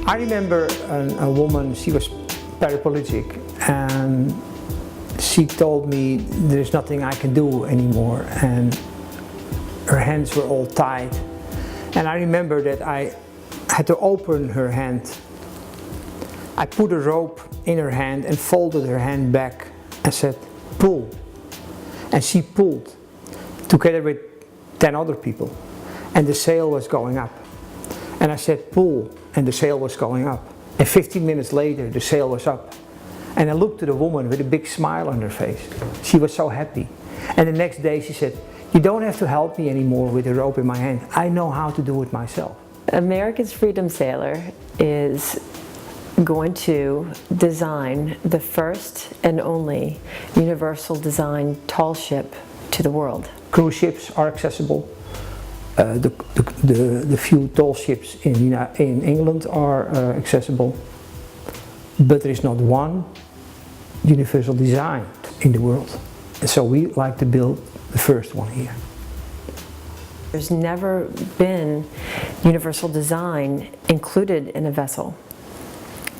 I remember a woman, she was paraplegic, and she told me there's nothing I can do anymore, and her hands were all tied. And I remember that I had to open her hand. I put a rope in her hand and folded her hand back and said, pull. And she pulled, together with 10 other people, and the sail was going up. And I said, pull, and the sail was going up. And 15 minutes later, the sail was up. And I looked at the woman with a big smile on her face. She was so happy. And the next day she said, you don't have to help me anymore with the rope in my hand. I know how to do it myself. America's Freedom Sailor is going to design the first and only universal design tall ship to the world. Cruise ships are accessible. The few tall ships in England are accessible. But there is not one universal design in the world. And so we like to build the first one here. There's never been universal design included in a vessel.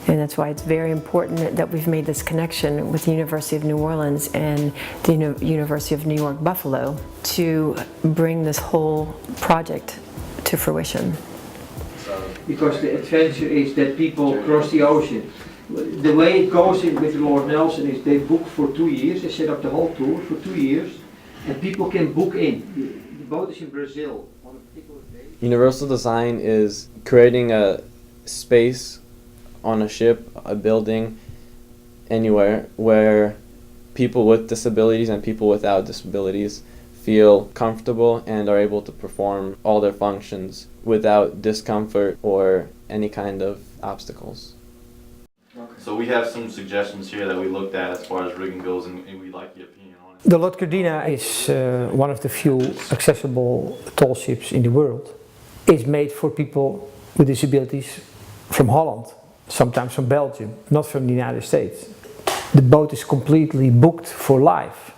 And that's why it's very important that we've made this connection with the University of New Orleans and the University of New York Buffalo to bring this whole project to fruition. Because the adventure is that people cross the ocean. The way it goes with Lord Nelson is they book for 2 years, they set up the whole tour for 2 years, and people can book in. The boat is in Brazil on a particular day. Universal design is creating a space on a ship, a building, anywhere where people with disabilities and people without disabilities feel comfortable and are able to perform all their functions without discomfort or any kind of obstacles. So we have some suggestions here that we looked at as far as rigging goes, and we like your opinion on it. The Lotgerdina is one of the few accessible tall ships in the world. It's made for people with disabilities from Holland, sometimes from Belgium, not from the United States. The boat is completely booked for life.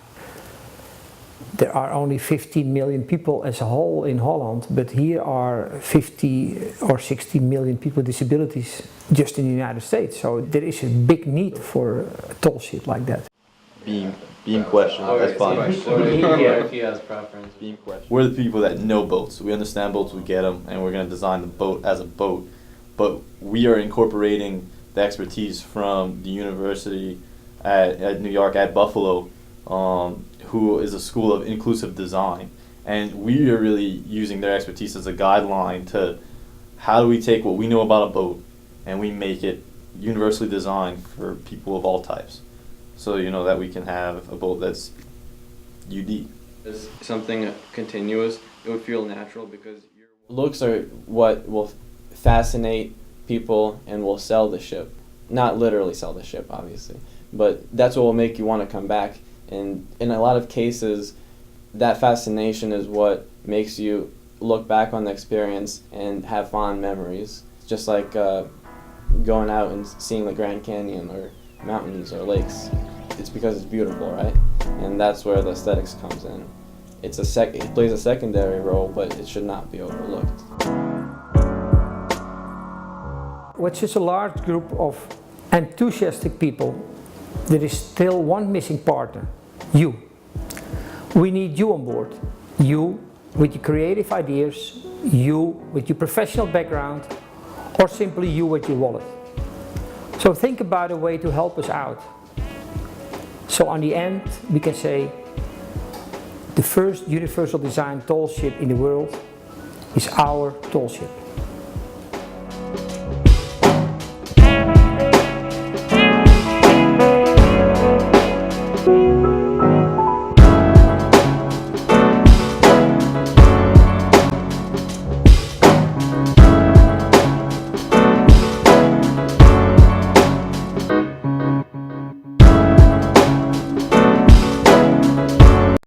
There are only 15 million people as a whole in Holland, but here are 50 or 60 million people with disabilities just in the United States. So there is a big need for a tall ship like that. Beam question, that's fine. If he has preference. Beam question. We're the people that know boats. We understand boats, we get them, and we're going to design the boat as a boat. But we are incorporating the expertise from the university at New York, at Buffalo, who is a school of inclusive design. And we are really using their expertise as a guideline to how do we take what we know about a boat and we make it universally designed for people of all types. So you know that we can have a boat that's unique. As something continuous, it would feel natural because your looks are what will fascinate people and will sell the ship. Not literally sell the ship, obviously, but that's what will make you want to come back. And in a lot of cases, that fascination is what makes you look back on the experience and have fond memories. It's just like going out and seeing the Grand Canyon or mountains or lakes. It's because it's beautiful, right? And that's where the aesthetics comes in. It plays a secondary role, but it should not be overlooked. With such a large group of enthusiastic people, there is still one missing partner, you. We need you on board. You with your creative ideas, you with your professional background, or simply you with your wallet. So think about a way to help us out. So on the end, we can say, the first universal design tall ship in the world is our tall ship.